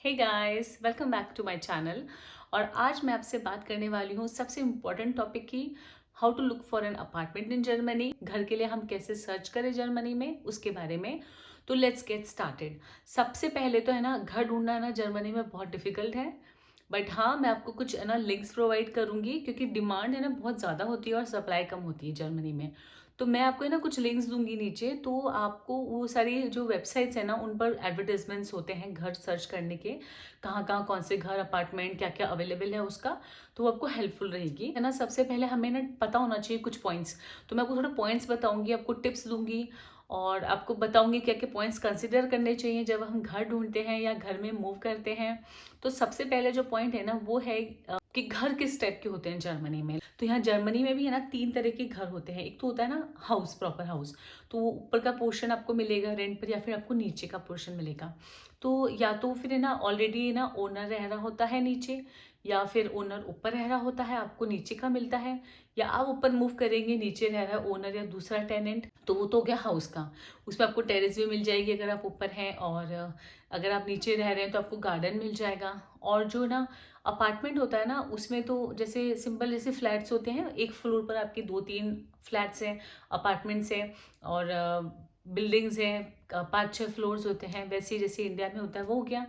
Hey guys, welcome back to my channel. और आज मैं आपसे बात करने वाली हूँ सबसे इम्पोर्टेंट टॉपिक की, how to look for an apartment in Germany. घर के लिए हम कैसे सर्च करें जर्मनी में, उसके बारे में। तो लेट्स गेट स्टार्टेड। सबसे पहले तो है ना, घर ढूंढना ना जर्मनी में बहुत डिफिकल्ट है। बट हाँ, मैं आपको कुछ है ना लिंक्स प्रोवाइड करूंगी, क्योंकि डिमांड है ना बहुत ज़्यादा होती है और सप्लाई कम होती है जर्मनी में। तो मैं आपको है ना कुछ लिंक्स दूंगी नीचे, तो आपको वो सारी जो वेबसाइट्स है ना उन पर एडवर्टाइजमेंट्स होते हैं घर सर्च करने के, कहाँ कहाँ कौन से घर अपार्टमेंट क्या क्या अवेलेबल है उसका। तो वो आपको हेल्पफुल रहेगी है ना। सबसे पहले हमें ना पता होना चाहिए कुछ पॉइंट्स। तो मैं आपको थोड़ा पॉइंट्स बताऊंगी, आपको टिप्स दूंगी और आपको बताऊंगी क्या क्या पॉइंट्स कंसिडर करने चाहिए जब हम घर ढूंढते हैं या घर में मूव करते हैं। तो सबसे पहले जो पॉइंट है ना वो है कि घर किस टाइप के होते हैं जर्मनी में। तो यहाँ जर्मनी में भी है ना तीन तरह के घर होते हैं। एक तो होता है ना हाउस, प्रॉपर हाउस। तो वो ऊपर का पोर्शन आपको मिलेगा रेंट पर, या फिर आपको नीचे का पोर्शन मिलेगा। तो या तो फिर है ना ऑलरेडी ना ओनर रह रहा होता है नीचे, या फिर ओनर ऊपर रह रहा होता है, आपको नीचे का मिलता है। या आप ऊपर मूव करेंगे, नीचे रह रहा है ओनर या दूसरा टेनेंट, तो वो तो हो गया हाउस का। उसमें आपको टेरेस भी मिल जाएगी अगर आप ऊपर हैं, और अगर आप नीचे रह रहे हैं तो आपको गार्डन मिल जाएगा। और जो ना अपार्टमेंट होता है ना, उसमें तो जैसे सिंपल जैसे फ्लैट्स होते हैं, एक फ्लोर पर आपके दो तीन फ्लैट्स हैं, अपार्टमेंट्स हैं, और बिल्डिंग्स हैं, पाँच छः फ्लोर्स होते हैं, वैसे जैसे इंडिया में होता है वो हो गया।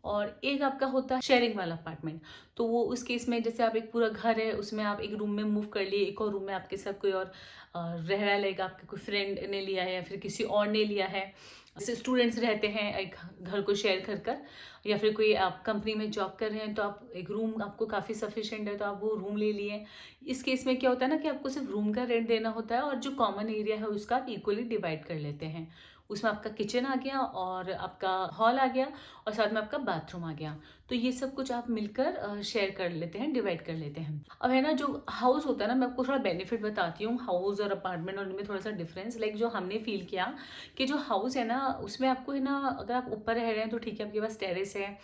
और एक आपका होता है शेयरिंग वाला अपार्टमेंट। तो वो उस केस में जैसे आप एक पूरा घर है, उसमें आप एक रूम में मूव कर लिए, एक और रूम में आपके साथ कोई और रह रहा लेगा, आपके कोई फ्रेंड ने लिया है या फिर किसी और ने लिया है। जैसे स्टूडेंट्स रहते हैं एक घर को शेयर कर कर, या फिर कोई आप कंपनी में जॉब कर रहे हैं तो आप एक रूम आपको काफ़ी सफिशिएंट है तो आप वो रूम ले लिए। इस केस में क्या होता है ना कि आपको सिर्फ रूम का रेंट देना होता है, और जो कॉमन एरिया है उसका आप इक्वली डिवाइड कर लेते हैं। उसमें आपका किचन आ गया और आपका हॉल आ गया, और साथ में आपका बाथरूम आ गया। तो ये सब कुछ आप मिलकर शेयर कर लेते हैं, डिवाइड कर लेते हैं। अब है ना जो हाउस होता है ना, मैं आपको थोड़ा बेनिफिट बताती हूँ हाउस और अपार्टमेंट, और उनमें थोड़ा सा डिफरेंस लाइक जो हमने फील किया कि जो हाउस है ना उसमें आपको है ना, अगर आप ऊपर रह रहे हैं तो ठीक है, आपके पास टेरेस है,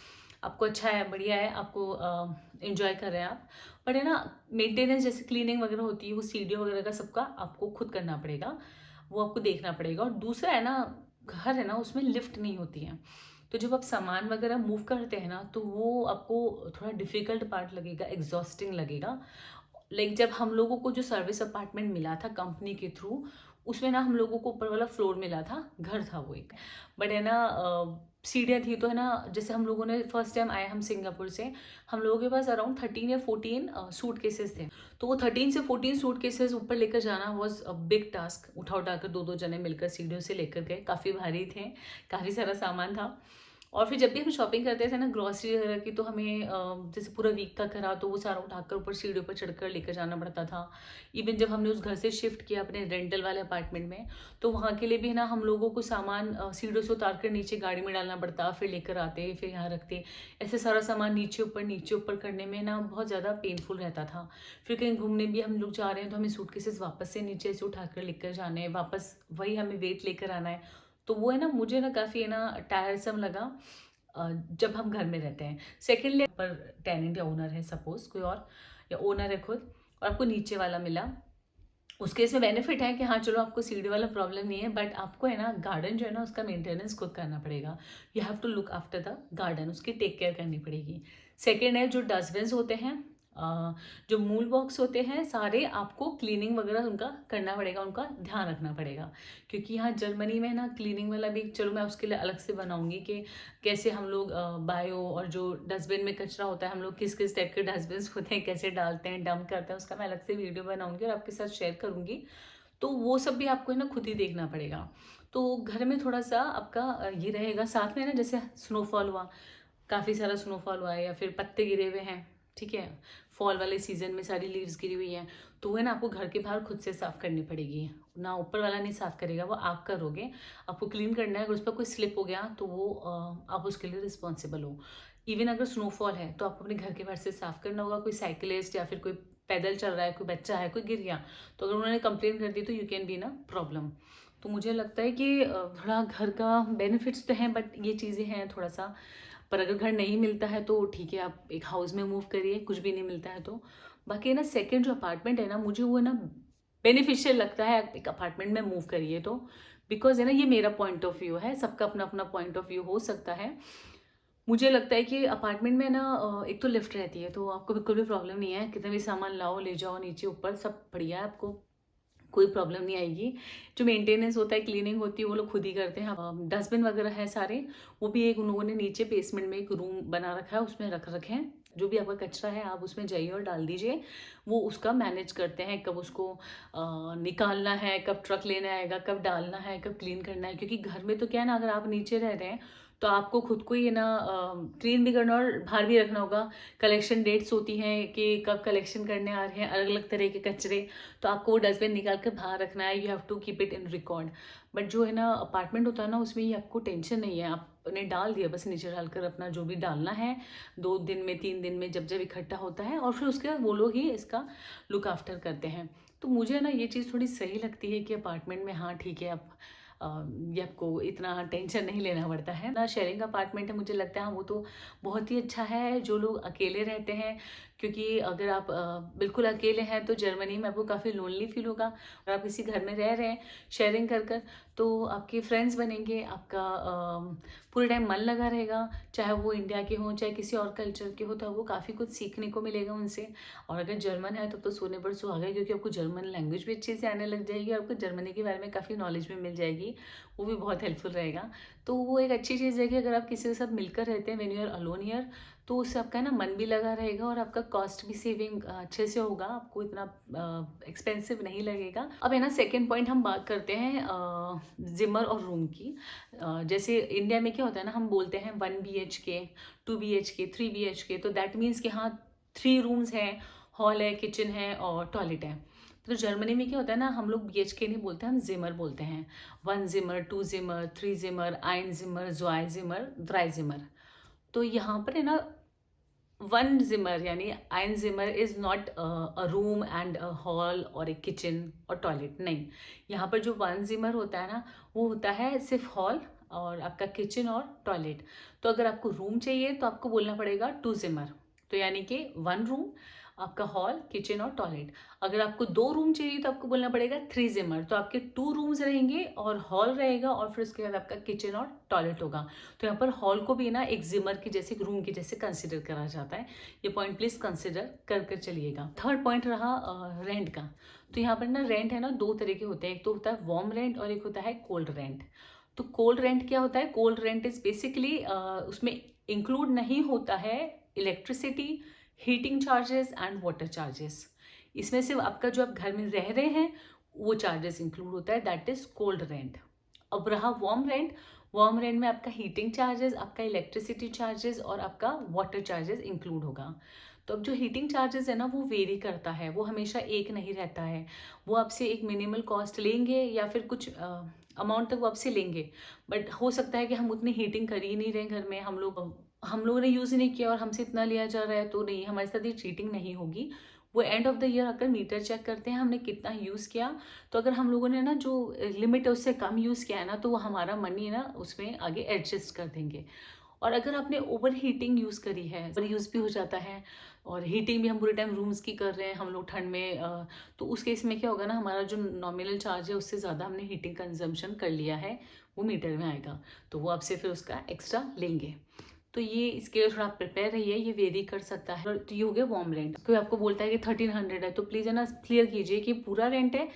आपको अच्छा है, बढ़िया है, आपको इंजॉय कर रहे हैं आप। बट है ना, मेंटेनेंस जैसे क्लीनिंग वगैरह होती है, वो सीढ़ियों वगैरह का सबका आपको खुद करना पड़ेगा, वो आपको देखना पड़ेगा। और दूसरा है ना, घर है ना उसमें लिफ्ट नहीं होती है। तो जब आप सामान वगैरह मूव करते हैं ना, तो वो आपको थोड़ा डिफिकल्ट पार्ट लगेगा, एग्जॉस्टिंग लगेगा। लाइक जब हम लोगों को जो सर्विस अपार्टमेंट मिला था कंपनी के थ्रू, उसमें ना हम लोगों को ऊपर वाला फ्लोर मिला था, घर था वो एक। बट है ना सीढ़ियाँ थी, तो है ना जैसे हम लोगों ने फर्स्ट टाइम आए हम सिंगापुर से, हम लोगों के पास अराउंड 13 या 14 सूट केसेस थे। तो वो 13 से 14 सूट केसेस ऊपर लेकर जाना वॉज अ बिग टास्क। उठा उठा कर दो दो जने मिलकर सीढ़ियों से लेकर गए, काफ़ी भारी थे, काफ़ी सारा सामान था। और फिर जब भी हम शॉपिंग करते थे ना ग्रॉसरी वगैरह की, तो हमें जैसे पूरा वीक का करा तो वो सारा उठाकर ऊपर सीढ़ियों पर चढ़कर लेकर जाना पड़ता था। इवन जब हमने उस घर से शिफ्ट किया अपने रेंटल वाले अपार्टमेंट में, तो वहाँ के लिए भी ना हम लोगों को सामान सीढ़ियों से उतार कर नीचे गाड़ी में डालना पड़ता, फिर लेकर आते, फिर यहाँ रखते। ऐसे सारा सामान नीचे ऊपर करने में ना बहुत ज़्यादा पेनफुल रहता था। फिर कहीं घूमने भी हम लोग जा रहे हैं तो हमें सूटकेसेस वापस से नीचे से उठाकर लेकर जाने हैं, वापस वही हमें वेट लेकर आना है। तो वो है ना, मुझे ना काफ़ी है ना टायरसम लगा जब हम घर में रहते हैं। सेकेंडली पर टेनेंट या ओनर है, सपोज कोई और, या ओनर है खुद, और आपको नीचे वाला मिला, उसके इसमें बेनिफिट है कि हाँ चलो आपको सीढ़ी वाला प्रॉब्लम नहीं है, बट आपको है ना गार्डन जो है ना उसका मेंटेनेंस खुद करना पड़ेगा। You have to look after the garden, उसकी टेक केयर करनी पड़ेगी। सेकेंड है जो डस्टबिन्स होते हैं, जो मूल बॉक्स होते हैं सारे, आपको क्लीनिंग वगैरह उनका करना पड़ेगा, उनका ध्यान रखना पड़ेगा। क्योंकि यहाँ जर्मनी में ना क्लीनिंग वाला भी, चलो मैं उसके लिए अलग से बनाऊंगी कि कैसे हम लोग बायो और जो डस्टबिन में कचरा होता है, हम लोग किस किस टाइप के डस्टबिन होते हैं, कैसे डालते हैं, डंप करते हैं, उसका मैं अलग से वीडियो बनाऊंगी और आपके साथ शेयर करूंगी। तो वो सब भी आपको है ना खुद ही देखना पड़ेगा। तो घर में थोड़ा सा आपका ये रहेगा। साथ में ना जैसे स्नोफॉल हुआ, काफ़ी सारा स्नोफॉल हुआ है, या फिर पत्ते गिरे हुए हैं, ठीक है, फॉल वाले सीजन में सारी लीव्स गिरी हुई हैं, तो वो है ना आपको घर के बाहर खुद से साफ़ करनी पड़ेगी। ना ऊपर वाला नहीं साफ़ करेगा, वो आप करोगे, आपको क्लीन करना है। अगर उस पर कोई स्लिप हो गया तो वो आप उसके लिए रिस्पॉन्सिबल हो। इवन अगर स्नोफॉल है तो आपको अपने घर के बाहर से साफ़ करना होगा। कोई साइकिलिस्ट या फिर कोई पैदल चल रहा है, कोई बच्चा है, कोई गिर गया, तो अगर उन्होंने कंप्लेन कर दी तो यू कैन बी ना प्रॉब्लम। तो मुझे लगता है कि थोड़ा घर का बेनिफिट्स तो हैं, बट ये चीज़ें हैं थोड़ा सा। पर अगर घर नहीं मिलता है तो ठीक है, आप एक हाउस में मूव करिए, कुछ भी नहीं मिलता है तो। बाकी ना सेकंड जो अपार्टमेंट है ना, मुझे वो है ना बेनिफिशियल लगता है, एक अपार्टमेंट में मूव करिए तो। बिकॉज है ना, ये मेरा पॉइंट ऑफ व्यू है, सबका अपना अपना पॉइंट ऑफ व्यू हो सकता है। मुझे लगता है कि अपार्टमेंट में ना एक तो लिफ्ट रहती है, तो आपको बिल्कुल भी प्रॉब्लम नहीं है, कितना भी सामान लाओ, ले जाओ नीचे ऊपर, सब बढ़िया है, आपको कोई प्रॉब्लम नहीं आएगी। जो मेंटेनेंस होता है, क्लीनिंग होती है, वो लोग खुद ही करते हैं। डस्टबिन वगैरह है सारे, वो भी एक उन लोगों ने नीचे बेसमेंट में एक रूम बना रखा है, उसमें रख रखे हैं। जो भी आपका कचरा है आप उसमें जाइए और डाल दीजिए, वो उसका मैनेज करते हैं, कब उसको निकालना है, कब ट्रक लेने आएगा, कब डालना है, कब क्लीन करना है। क्योंकि घर में तो क्या है ना, अगर आप नीचे रह रहे हैं तो आपको खुद को ही ना क्लीन भी करना और बाहर भी रखना होगा। कलेक्शन डेट्स होती हैं कि कब कलेक्शन करने आ रहे हैं अलग अलग तरह के कचरे, तो आपको वो डस्टबिन निकाल कर बाहर रखना है। You have to keep it in record. But जो है ना अपार्टमेंट होता है ना, उसमें ये आपको टेंशन नहीं है, आपने डाल दिया बस, नीचे डालकर अपना जो भी डालना है 2 दिन में 3 दिन में जब जब इकट्ठा होता है, और फिर उसके बाद वो लोग ही इसका लुक आफ्टर करते हैं। तो मुझे ना ये चीज़ थोड़ी सही लगती है कि अपार्टमेंट में हाँ ठीक है, आप ये आपको इतना टेंशन नहीं लेना पड़ता है ना। शेयरिंग अपार्टमेंट है, मुझे लगता है हाँ, वो तो बहुत ही अच्छा है जो लोग अकेले रहते हैं। क्योंकि अगर आप बिल्कुल अकेले हैं तो जर्मनी में आपको काफ़ी लोनली फील होगा। और आप किसी घर में रह रहे हैं शेयरिंग कर कर, तो आपके फ्रेंड्स बनेंगे, आपका पूरे टाइम मन लगा रहेगा, चाहे वो इंडिया के हों चाहे किसी और कल्चर के हो, तो वो काफ़ी कुछ सीखने को मिलेगा उनसे। और अगर जर्मन है तब तो सोने पर सुहागा है, क्योंकि आपको जर्मन लैंग्वेज भी अच्छे से आने लग जाएगी और आपको जर्मनी के बारे में काफ़ी नॉलेज भी मिल जाएगी, वो भी बहुत हेल्पफुल रहेगा। तो वो एक अच्छी चीज़ है कि अगर आप किसी के साथ मिलकर रहते हैं, when you are alone here, तो उससे आपका ना मन भी लगा रहेगा और आपका कॉस्ट भी सेविंग अच्छे से होगा, आपको इतना एक्सपेंसिव नहीं लगेगा। अब है ना सेकेंड पॉइंट हम बात करते हैं जिमर और रूम की। जैसे इंडिया में क्या होता है ना, हम बोलते हैं 1 BHK, 2 BHK, 3 BHK, तो दैट मीन्स कि हाँ 3 रूम्स हैं, हॉल है, किचन है और टॉयलेट है। तो जर्मनी में क्या होता है ना, हम लोग BHK नहीं बोलते, हम जिमर बोलते हैं। 1 जिमर, 2 जिमर, 3 जिमर, 1 जिमर, 2 जिमर, 3 जिमर। तो यहाँ पर है ना 1 जिमर यानी 1 जिमर is not a room and a hall और ए किचन और टॉयलेट, नहीं। यहाँ पर जो 1 जिमर होता है ना, वो होता है सिर्फ हॉल और आपका किचन और टॉयलेट। तो अगर आपको रूम चाहिए तो आपको बोलना पड़ेगा 2 जिमर, तो यानी कि 1 रूम, आपका हॉल, किचन और टॉयलेट। अगर आपको 2 रूम चाहिए तो आपको बोलना पड़ेगा 3 जिमर, तो आपके 2 रूम्स रहेंगे और हॉल रहेगा और फिर उसके बाद आपका किचन और टॉयलेट होगा। तो यहाँ पर हॉल को भी ना एक जिमर की जैसे, एक रूम की जैसे कंसिडर करा जाता है। ये पॉइंट प्लीज कंसिडर कर कर चलिएगा। थर्ड पॉइंट रहा रेंट का। तो यहाँ पर ना रेंट है ना 2 तरह के होते हैं, एक तो होता है वार्म रेंट और एक होता है कोल्ड रेंट। तो कोल्ड रेंट क्या होता है? कोल्ड रेंट इज बेसिकली उसमें इंक्लूड नहीं होता है electricity, heating charges and water charges. इसमें सिर्फ आपका जो आप घर में रह रहे हैं वो चार्जेस इंक्लूड होता है, दैट इज कोल्ड रेंट। अब रहा वार्म रेंट। वार्म रेंट में आपका हीटिंग चार्जेस, आपका इलेक्ट्रिसिटी चार्जेस और आपका वाटर चार्जेस इंक्लूड होगा। तो अब जो हीटिंग चार्जेस है ना, वो वेरी करता है, वो हमेशा एक नहीं रहता है। वो आपसे एक मिनिमल कॉस्ट लेंगे या फिर कुछ अमाउंट तक वो आपसे लेंगे, बट हो सकता है कि हम उतनी हीटिंग कर ही नहीं रहे घर में, हम लोगों ने यूज़ ही नहीं किया और हमसे इतना लिया जा रहा है, तो नहीं, हमारे साथ ये चीटिंग नहीं होगी। वो एंड ऑफ द ईयर आकर मीटर चेक करते हैं हमने कितना यूज़ किया। तो अगर हम लोगों ने ना जो लिमिट है उससे कम यूज़ किया है ना, तो वो हमारा मनी ना उसमें आगे एडजस्ट कर देंगे। और अगर आपने ओवर हीटिंग यूज़ करी है, ओवर यूज़ भी हो जाता है, और हीटिंग भी हम पूरे टाइम रूम्स की कर रहे हैं हम लोग ठंड में, तो उस केस में क्या होगा ना, हमारा जो नॉमिनल चार्ज है उससे ज़्यादा हमने हीटिंग कंजम्पशन कर लिया है, वो मीटर में आएगा, तो वो आपसे फिर उसका एक्स्ट्रा लेंगे। तो ये इसके लिए थोड़ा प्रिपेयर रहिए, ये वेरी कर सकता है। तो ये हो गया वार्म रेंट। कोई आपको बोलता है कि 1300 है, तो प्लीज़ है ना क्लियर कीजिए कि पूरा रेंट है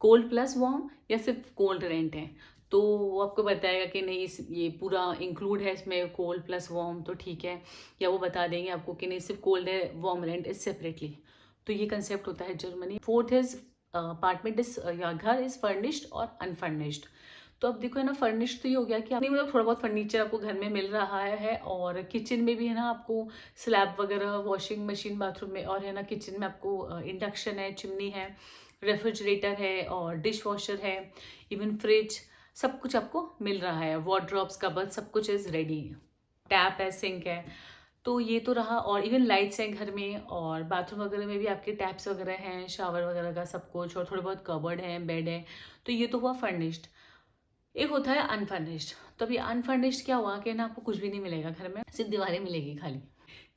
कोल्ड प्लस वार्म या सिर्फ कोल्ड रेंट है। तो वो आपको बताएगा कि नहीं ये पूरा इंक्लूड है इसमें कोल्ड प्लस वार्म, तो ठीक है। या वो बता देंगे आपको कि नहीं सिर्फ कोल्ड है, वार्म रेंट इज सेपरेटली। तो ये कंसेप्ट होता है Germany. Fourth is apartment is या घर इज फर्निश्ड और अनफर्निश्ड। तो अब देखो है ना, फर्निश्ड तो ये हो गया कि नहीं मतलब थोड़ा बहुत फर्नीचर आपको घर में मिल रहा है, और किचन में भी है ना आपको स्लैब वगैरह, वॉशिंग मशीन बाथरूम में, और है ना किचन में आपको इंडक्शन है, चिमनी है, रेफ्रिजरेटर है और डिश वॉशर है, इवन फ्रिज, सब कुछ आपको मिल रहा है। वार्डरोब्स, कबर्ड, सब कुछ इज रेडी। टैप है, सिंक है। तो ये तो रहा, और इवन लाइट्स हैं घर में, और बाथरूम वगैरह में भी आपके टैप्स वगैरह हैं, शावर वगैरह का सब कुछ, और थोड़े बहुत कबर्ड हैं, बेड है। तो ये तो हुआ फर्निश्ड। एक होता है अनफर्निश्ड। तो अभी अनफर्निश्ड क्या हुआ कि ना आपको कुछ भी नहीं मिलेगा घर में, सिर्फ दीवारें मिलेगी खाली।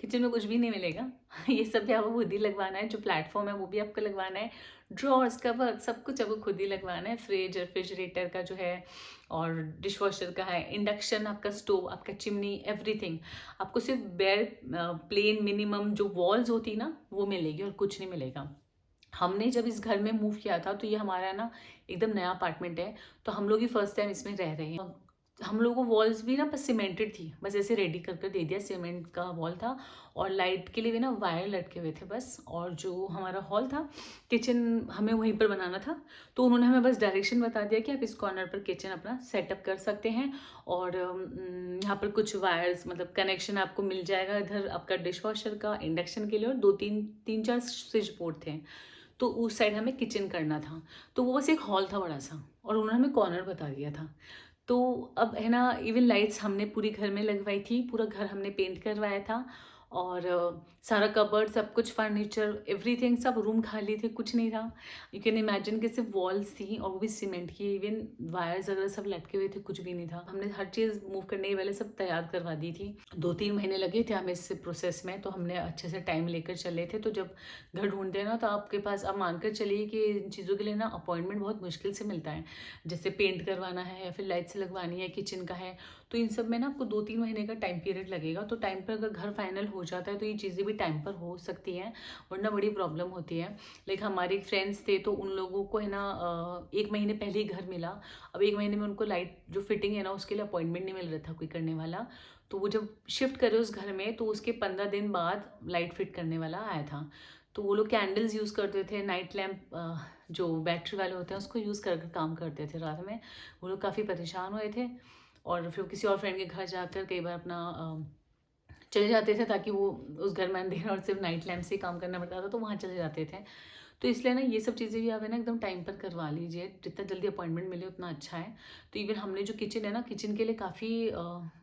किचन में कुछ भी नहीं मिलेगा। ये सब भी आपको खुद ही लगवाना है, जो प्लेटफॉर्म है वो भी आपको लगवाना है, ड्रॉर्स कवर सब कुछ आपको खुद ही लगवाना है, फ्रिज रेफ्रिजरेटर का जो है और डिश वॉशर का है, इंडक्शन आपका, स्टोव आपका, चिमनी, एवरीथिंग। आपको सिर्फ बेयर प्लेन मिनिमम जो वॉल्स होती ना वो मिलेगी और कुछ नहीं मिलेगा। हमने जब इस घर में मूव किया था तो ये हमारा ना एकदम नया अपार्टमेंट है, तो हम लोग ही फर्स्ट टाइम इसमें रह रहे हैं। हम लोगों को वॉल्स भी ना बस सीमेंटेड थी, बस ऐसे रेडी कर कर दे दिया, सीमेंट का वॉल था और लाइट के लिए भी ना वायर लटके हुए थे बस। और जो हमारा हॉल था, किचन हमें वहीं पर बनाना था, तो उन्होंने हमें बस डायरेक्शन बता दिया कि आप इस कॉर्नर पर किचन अपना सेटअप कर सकते हैं और यहाँ पर कुछ वायर्स मतलब कनेक्शन आपको मिल जाएगा। इधर आपका डिश वॉशर का, इंडक्शन के लिए और दो तीन तीन चार स्विच बोर्ड थे, तो उस साइड हमें किचन करना था। तो वो बस एक हॉल था बड़ा सा और उन्होंने हमें कॉर्नर बता दिया था। तो अब है ना, इवन लाइट्स हमने पूरी घर में लगवाई थी, पूरा घर हमने पेंट करवाया था और सारा कबर्ड सब कुछ, फर्नीचर, एवरीथिंग, सब रूम खाली थे, कुछ नहीं था। यू कैन इमेजिन कि सिर्फ वॉल्स थी और वो भी सीमेंट की, इवन वायर्स वगैरह सब लटके हुए थे, कुछ भी नहीं था। हमने हर चीज़ मूव करने के पहले सब तैयार करवा दी थी। 2-3 महीने लगे थे हमें इस प्रोसेस में, तो हमने अच्छे से टाइम लेकर चले थे। तो जब घर ढूंढते हैं ना, तो आपके पास आप मानकर चलिए कि इन चीज़ों के लिए ना अपॉइंटमेंट बहुत मुश्किल से मिलता है। जैसे पेंट करवाना है या फिर लाइट्स लगवानी है, किचन का है, तो इन सब में ना आपको 2-3 महीने का टाइम पीरियड लगेगा। तो टाइम पर अगर घर फाइनल हो जाता है तो ये चीज़ें भी टाइम पर हो सकती हैं, वरना बड़ी प्रॉब्लम होती है। लाइक हमारे फ्रेंड्स थे तो उन लोगों को है ना 1 महीने पहले ही घर मिला। अब 1 महीने में उनको लाइट जो फिटिंग है ना उसके लिए अपॉइंटमेंट नहीं मिल रहा था कोई करने वाला। तो वो जब शिफ्ट करे उस घर में, तो उसके 15 दिन बाद लाइट फिट करने वाला आया था। तो वो लोग कैंडल्स यूज़ करते थे, नाइट लैम्प जो बैटरी वाले होते हैं उसको यूज़ कर काम करते थे रात में। वो लोग काफ़ी परेशान हुए थे और फिर किसी और फ्रेंड के घर जाकर कई बार अपना चले जाते थे, ताकि वो उस घर में अंधेरा और सिर्फ नाइट लैम्प से ही काम करना पड़ता था, तो वहाँ चले जाते थे। तो इसलिए ना ये सब चीज़ें भी आप है ना एकदम टाइम पर करवा लीजिए, जितना जल्दी अपॉइंटमेंट मिले उतना अच्छा है। तो इवन हमने जो किचन है ना, किचन के लिए काफ़ी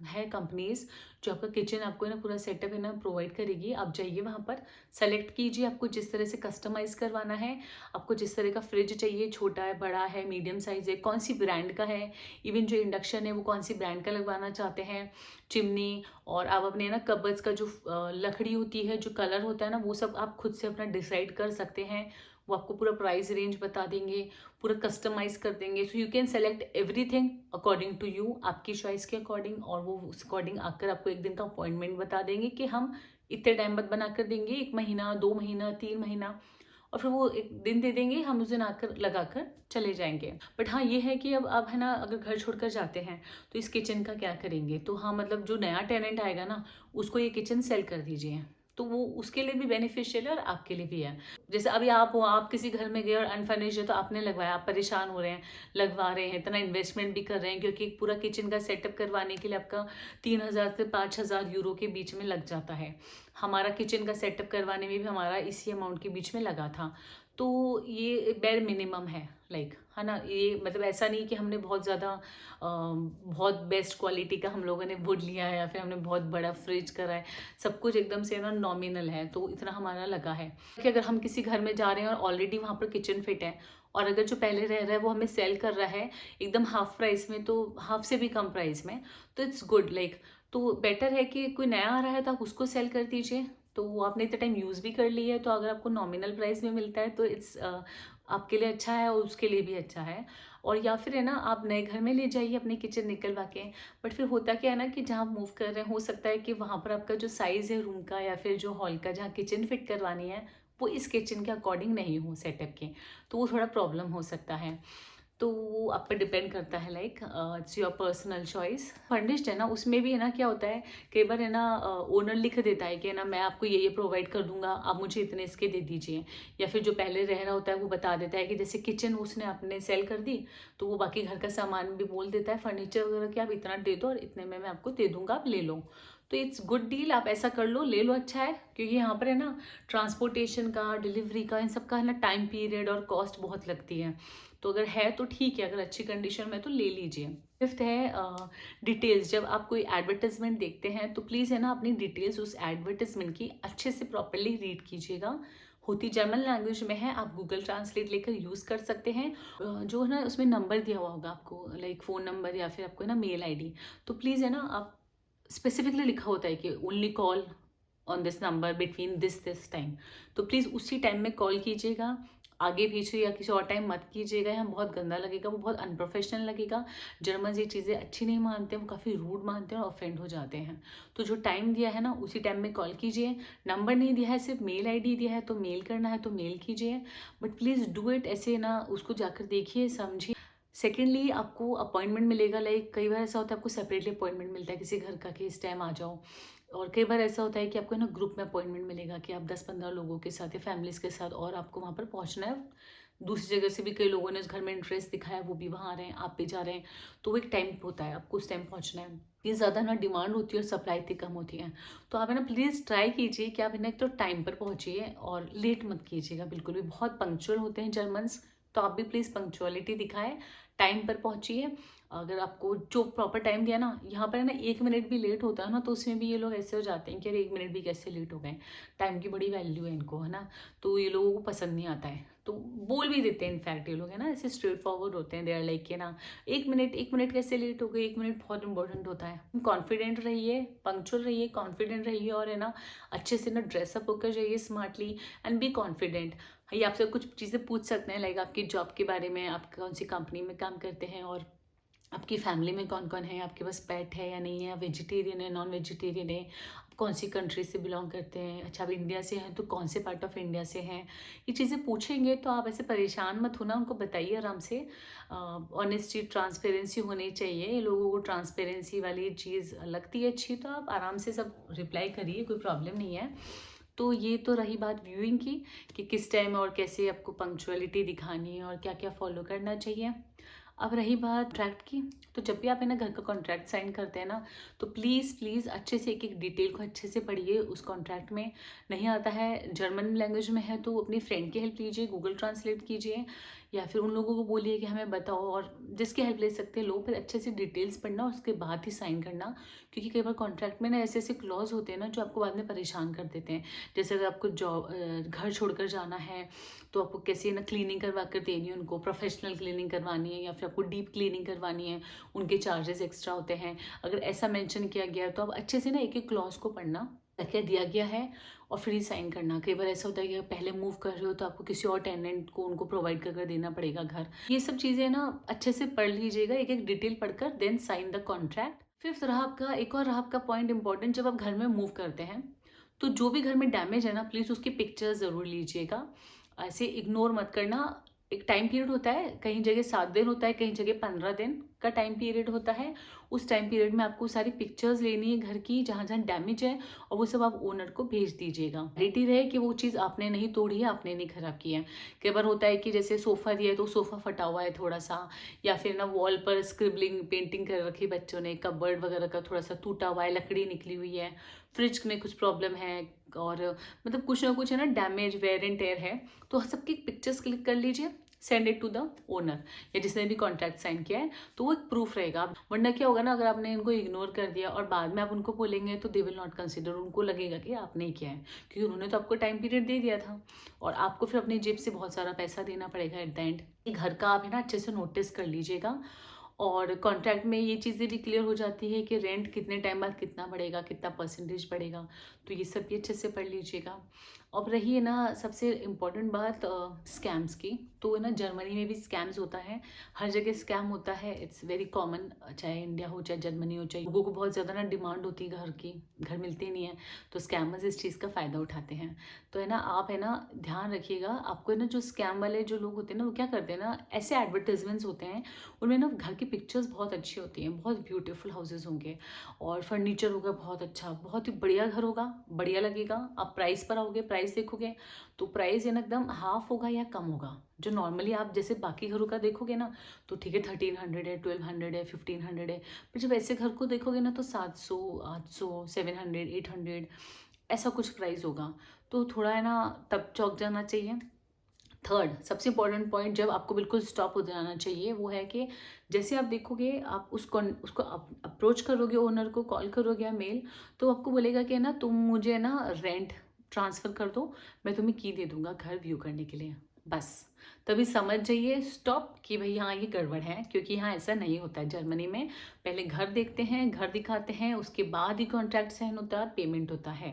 है कंपनीज जो आपका किचन आपको है ना पूरा सेटअप है ना प्रोवाइड करेगी। आप जाइए वहाँ पर, सेलेक्ट कीजिए आपको जिस तरह से कस्टमाइज़ करवाना है, आपको जिस तरह का फ्रिज चाहिए, छोटा है, बड़ा है, मीडियम साइज़ है, कौन सी ब्रांड का है, इवन जो इंडक्शन है वो कौन सी ब्रांड का लगवाना चाहते हैं, चिमनी, और आप अपने ना कबर्ड्स का जो लकड़ी होती है, जो कलर होता है ना, वो सब आप खुद से अपना डिसाइड कर सकते हैं। वो आपको पूरा प्राइस रेंज बता देंगे, पूरा कस्टमाइज कर देंगे। So you can select everything according to you, आपकी चॉइस के अकॉर्डिंग, और वो उस अकॉर्डिंग आकर आपको एक दिन का अपॉइंटमेंट बता देंगे कि हम इतने टाइम बाद बना कर देंगे, 1 महीना, 2 महीना, 3 महीना, और फिर वो एक दिन दे देंगे, हम उस दिन आकर लगा कर चले जाएंगे। बट हाँ ये है कि अब आप है ना अगर घर छोड़कर जाते हैं तो इस किचन का क्या करेंगे। तो हाँ मतलब जो नया टेनेंट आएगा ना उसको ये किचन सेल कर दीजिए, तो वो उसके लिए भी बेनिफिशियल है और आपके लिए भी है। जैसे अभी आप हो, आप किसी घर में गए और अनफर्निश्ड है, तो आपने लगवाया, आप परेशान हो रहे हैं, लगवा रहे हैं, इतना इन्वेस्टमेंट भी कर रहे हैं, क्योंकि पूरा किचन का सेटअप करवाने के लिए आपका 3,000 से 5,000 यूरो के बीच में लग जाता है। हमारा किचन का सेटअप करवाने में भी हमारा इसी अमाउंट के बीच में लगा था। तो ये बेर मिनिमम है, लाइक है ना। ये मतलब ऐसा नहीं कि हमने बहुत ज़्यादा बहुत बेस्ट क्वालिटी का हम लोगों ने वुड लिया है या फिर हमने बहुत बड़ा फ्रिज करा है। सब कुछ एकदम से ना नॉमिनल है, तो इतना हमारा लगा है कि अगर हम किसी घर में जा रहे हैं और ऑलरेडी वहाँ पर किचन फिट है, और अगर जो पहले रह रहा है वो हमें सेल कर रहा है एकदम हाफ प्राइस में, तो हाफ से भी कम प्राइस में, तो इट्स गुड। लाइक तो बेटर है कि कोई नया आ रहा है तो आप उसको सेल कर दीजिए, तो वो आपने इतना टाइम यूज़ भी कर लिया है, तो अगर आपको नॉमिनल प्राइस में मिलता है तो इट्स आपके लिए अच्छा है और उसके लिए भी अच्छा है। और या फिर है ना आप नए घर में ले जाइए अपनी किचन निकलवा के। बट फिर होता क्या है ना कि जहाँ आप मूव कर रहे हैं, हो सकता है कि वहाँ पर आपका जो साइज़ है रूम का या फिर जो हॉल का जहाँ किचन फिट करवानी है वो इस किचन के अकॉर्डिंग नहीं हो सेटअप के, तो वो थोड़ा प्रॉब्लम हो सकता है। तो वो आप पर डिपेंड करता है, like it's your personal choice. Furnished है ना उसमें भी है ना क्या होता है, कई बार है ना ओनर लिख देता है कि है ना मैं आपको ये प्रोवाइड कर दूंगा, आप मुझे इतने इसके दे दीजिए। या फिर जो पहले रह रहा होता है वो बता देता है कि जैसे किचन उसने अपने सेल कर दी, तो वो बाकी घर का सामान भी बोल देता है, फर्नीचर वगैरह कि आप इतना दे दो और इतने में मैं आपको दे दूंगा, आप ले लो। तो इट्स गुड डील, आप ऐसा कर लो, ले लो, अच्छा है। क्योंकि यहाँ पर है ना ट्रांसपोर्टेशन का, डिलीवरी का, इन सब का है ना टाइम पीरियड और कॉस्ट बहुत लगती है। तो अगर है तो ठीक है, अगर अच्छी कंडीशन में तो ले लीजिए। फिफ्थ है डिटेल्स। जब आप कोई एडवर्टाइजमेंट देखते हैं तो प्लीज़ है ना अपनी डिटेल्स उस एडवर्टाइजमेंट की अच्छे से प्रॉपरली रीड कीजिएगा। होती जर्मन लैंग्वेज में है, आप गूगल ट्रांसलेट लेकर यूज़ कर सकते हैं। जो है ना उसमें नंबर दिया हुआ होगा आपको, लाइक फ़ोन नंबर या फिर आपको है ना मेल आईडी, तो प्लीज़ है ना आप स्पेसिफिकली लिखा होता है कि only call on this number between this time. तो प्लीज़ उसी टाइम में कॉल कीजिएगा, आगे पीछे या किसी और टाइम मत कीजिएगा, यहाँ बहुत गंदा लगेगा, वो बहुत अनप्रोफेशनल लगेगा। जर्मन ये चीज़ें अच्छी नहीं मानते, वो काफ़ी रूड मानते हैं और ऑफेंड हो जाते हैं। तो जो टाइम दिया है ना उसी टाइम में कॉल कीजिए। नंबर नहीं दिया है, सिर्फ मेल आईडी दिया है, तो मेल करना है तो मेल कीजिए, बट प्लीज़ डू इट ऐसे ना, उसको जाकर देखिए समझिए। सेकेंडली आपको अपॉइंटमेंट मिलेगा, लाइक कई बार ऐसा होता है आपको सेपरेटली अपॉइंटमेंट मिलता है किसी घर का कि इस टाइम आ जाओ, और कई बार ऐसा होता है कि आपको ना ग्रुप में अपॉइंटमेंट मिलेगा कि आप 10-15 लोगों के साथ या फैमिलीज के साथ, और आपको वहाँ पर पहुँचना है। दूसरी जगह से भी कई लोगों ने उस घर में इंटरेस्ट दिखाया, वो भी वहाँ आ रहे हैं, आप भी जा रहे हैं, तो वो एक टाइम होता है, आपको उस टाइम पहुँचना है। ये ज़्यादा ना डिमांड होती है और सप्लाई इतनी कम होती है। तो आप है ना प्लीज़ ट्राई कीजिए कि आप है ना एक तो टाइम पर पहुँचिए और लेट मत कीजिएगा बिल्कुल भी। बहुत पंक्चुअल होते हैं जर्मन्स, तो आप भी प्लीज़ पंक्चुअलिटी दिखाएं, टाइम पर पहुँचिए। अगर आपको जो प्रॉपर टाइम दिया ना, यहाँ पर है ना 1 मिनट भी लेट होता है ना, तो उसमें भी ये लोग ऐसे हो जाते हैं कि अरे 1 मिनट भी कैसे लेट हो गए। टाइम की बड़ी वैल्यू है इनको, है ना, तो ये लोगों को पसंद नहीं आता है, तो बोल भी देते हैं इनफैक्ट ये लोग, है ना, ऐसे स्ट्रेट फॉरवर्ड होते हैं, दे आर लाइक कि ना 1 मिनट कैसे लेट हो गए, 1 मिनट बहुत इंपॉर्टेंट होता है। कॉन्फिडेंट रहिए, पंक्चुअल रहिए, कॉन्फिडेंट रहिए, और है ना अच्छे से ना ड्रेसअप होकर जाइए स्मार्टली एंड बी कॉन्फिडेंट। ये आपसे कुछ चीज़ें पूछ सकते हैं, लाइक आपकी जॉब के बारे में, आप कौन सी कंपनी में काम करते हैं, और आपकी फैमिली में कौन कौन है, आपके पास पेट है या नहीं है, वेजिटेरियन है नॉन वेजिटेरियन है, आप कौन सी कंट्री से बिलोंग करते हैं, अच्छा आप इंडिया से हैं तो कौन से पार्ट ऑफ इंडिया से हैं। ये चीज़ें पूछेंगे तो आप ऐसे परेशान मत होना, उनको बताइए आराम से। ऑनेस्टी ट्रांसपेरेंसी होनी चाहिए, ये लोगों को ट्रांसपेरेंसी वाली चीज़ लगती है अच्छी, तो आप आराम से सब रिप्लाई करिए, कोई प्रॉब्लम नहीं है। तो ये तो रही बात व्यूइंग की कि किस टाइम और कैसे आपको पंक्चुअलिटी दिखानी है और क्या क्या फॉलो करना चाहिए। अब रही बात कॉन्ट्रैक्ट की, तो जब भी आप है ना घर का कॉन्ट्रैक्ट साइन करते हैं ना, तो प्लीज़ प्लीज़ अच्छे से एक एक डिटेल को अच्छे से पढ़िए उस कॉन्ट्रैक्ट में। नहीं आता है, जर्मन लैंग्वेज में है, तो अपनी फ्रेंड की हेल्प लीजिए, गूगल ट्रांसलेट कीजिए, या फिर उन लोगों को बोलिए कि हमें बताओ, और जिसकी हेल्प ले सकते हैं लो, फिर अच्छे से डिटेल्स पढ़ना, उसके बाद ही साइन करना। क्योंकि कई बार कॉन्ट्रैक्ट में ना ऐसे ऐसे क्लॉज होते हैं ना जो आपको बाद में परेशान कर देते हैं। जैसे अगर आपको जॉब घर छोड़कर जाना है, तो आपको कैसे ना क्लीनिंग करवा कर देनी है उनको, प्रोफेशनल क्लीनिंग करवानी है या फिर आपको डीप क्लीनिंग करवानी है, उनके चार्जेस एक्स्ट्रा होते हैं। अगर ऐसा मेंशन किया गया है तो आप अच्छे से ना एक एक क्लॉज को पढ़ना, क्या दिया गया है, और फिर ही साइन करना। कई बार ऐसा होता है कि पहले मूव कर रहे हो तो आपको किसी और टेनेंट को उनको प्रोवाइड कर देना पड़ेगा घर। ये सब चीज़ें ना अच्छे से पढ़ लीजिएगा, एक एक डिटेल पढ़कर then sign the contract. Fifth रहा आपका, एक और रहा आपका पॉइंट इंपॉर्टेंट, जब आप घर में मूव करते हैं तो जो भी घर में डैमेज है ना, प्लीज़ उसकी पिक्चर्स ज़रूर लीजिएगा। ऐसे इग्नोर मत करना। एक टाइम पीरियड होता है, कहीं जगह 7 दिन होता है, कहीं जगह 15 दिन का टाइम पीरियड होता है। उस टाइम पीरियड में आपको सारी पिक्चर्स लेनी है घर की, जहाँ जहाँ डैमेज है, और वो सब आप ओनर को भेज दीजिएगा। क्लैरिटी रहे कि वो चीज़ आपने नहीं तोड़ी है, आपने नहीं खराब की है। कई बार होता है कि जैसे सोफ़ा दिया है तो सोफ़ा फटा हुआ है थोड़ा सा, या फिर ना वॉल पर स्क्रिबलिंग पेंटिंग कर रखी बच्चों ने, कबर्ड वगैरह का थोड़ा सा टूटा हुआ है, लकड़ी निकली हुई है, फ्रिज में कुछ प्रॉब्लम है, और मतलब कुछ ना कुछ है ना डैमेज, वेयर एंड टेयर है, तो सबकी पिक्चर्स क्लिक कर लीजिए, send it to the owner या जिसने भी कॉन्ट्रैक्ट साइन किया है, तो वो एक प्रूफ रहेगा। वरना क्या होगा ना, अगर आपने इनको इग्नोर कर दिया और बाद में आप उनको बोलेंगे तो दे विल नॉट कंसिडर, उनको लगेगा कि आपने ही किया है, क्योंकि उन्होंने तो आपको टाइम पीरियड दे दिया था, और आपको फिर अपनी जेब से बहुत सारा पैसा देना पड़ेगा एट द एंड। घर का आप है ना अच्छे से नोटिस कर लीजिएगा, और कॉन्ट्रैक्ट में ये चीज़ें भी क्लियर हो जाती है कि रेंट कितने टाइम बाद कितना बढ़ेगा, कितना परसेंटेज बढ़ेगा, तो ये सब भी अच्छे से पढ़ लीजिएगा। अब रही है ना सबसे इम्पॉर्टेंट बात स्कैम्स की, तो है ना जर्मनी में भी स्कैम्स होता है, हर जगह स्कैम होता है, इट्स वेरी कॉमन, चाहे इंडिया हो चाहे जर्मनी हो, चाहे लोगों को बहुत ज़्यादा ना डिमांड होती है घर की, घर मिलते नहीं है, तो स्कैमर्स इस चीज़ का फ़ायदा उठाते हैं। तो है ना आप है ना ध्यान रखिएगा, आपको है ना जो स्कैम वाले जो लोग होते हैं ना, वो क्या करते हैं ना, ऐसे एडवर्टाइजमेंट्स होते हैं, उनमें ना घर की पिक्चर्स बहुत अच्छी होती हैं, बहुत ब्यूटीफुल हाउसेज होंगे, और फर्नीचर होगा बहुत अच्छा, बहुत ही बढ़िया घर होगा, बढ़िया लगेगा। आप प्राइस पर आओगे, प्राइस देखोगे, तो प्राइस ना एकदम हाफ होगा या कम होगा, जो नॉर्मली आप जैसे बाकी घरों का देखोगे ना, तो ठीक है 1300 है, 1200 है, 1500 है, पर जब ऐसे घर को देखोगे ना तो 700, 800, 700, 800 ऐसा कुछ प्राइस होगा, तो थोड़ा है ना तब चौंक जाना चाहिए। थर्ड सबसे इंपॉर्टेंट पॉइंट जब आपको बिल्कुल स्टॉप हो जाना चाहिए, वो है कि जैसे आप देखोगे, आप उसको अप्रोच करोगे, ओनर को कॉल करोगे या मेल, तो आपको बोलेगा कि ना तुम मुझे ना रेंट ट्रांसफ़र कर दो, मैं तुम्हें की दे दूंगा घर व्यू करने के लिए, बस। तभी समझ जाइए स्टॉप कि भाई हाँ ये गड़बड़ है, क्योंकि यहाँ ऐसा नहीं होता है जर्मनी में। पहले घर देखते हैं, घर दिखाते हैं, उसके बाद ही कॉन्ट्रैक्ट साइन होता है और पेमेंट होता है।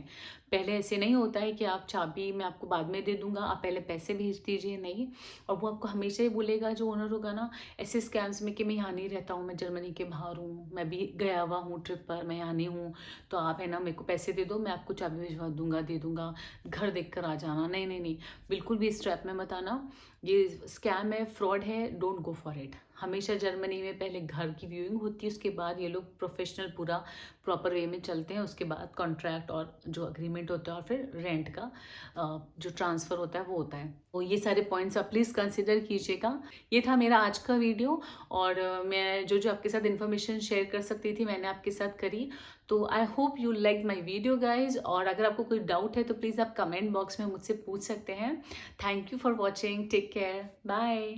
पहले ऐसे नहीं होता है कि आप चाबी मैं आपको बाद में दे दूंगा, आप पहले पैसे भेज दीजिए, नहीं। और वो आपको हमेशा ही बोलेगा, जो ओनर होगा ना, ऐसे स्कैम्स में कि मैं यहाँ नहीं रहता हूँ, मैं जर्मनी के बाहर हूँ, मैं भी गया हुआ हूँ ट्रिप पर, मैं यहाँ नहीं हूँ, तो आप है ना मेरे को पैसे दे दो, मैं आपको चाबी भिजवा दूंगा, दे दूंगा, घर देख कर आ जाना। नहीं नहीं नहीं, बिल्कुल भी इस ट्रैप में मत आना। ये स्कैम है, फ्रॉड है, डोंट गो फॉर इट। हमेशा जर्मनी में पहले घर की व्यूइंग होती है, उसके बाद ये लोग प्रोफेशनल पूरा प्रॉपर वे में चलते हैं, उसके बाद कॉन्ट्रैक्ट और जो अग्रीमेंट होता है और फिर रेंट का जो ट्रांसफ़र होता है वो होता है। तो ये सारे पॉइंट्स आप प्लीज़ कंसिडर कीजिएगा। ये था मेरा आज का वीडियो, और मैं जो जो आपके साथ इन्फॉर्मेशन शेयर कर सकती थी मैंने आपके साथ करी। तो I hope you like my video guys, और अगर आपको कोई डाउट है तो प्लीज़ आप कमेंट बॉक्स में मुझसे पूछ सकते हैं। Thank you for watching, take care, bye.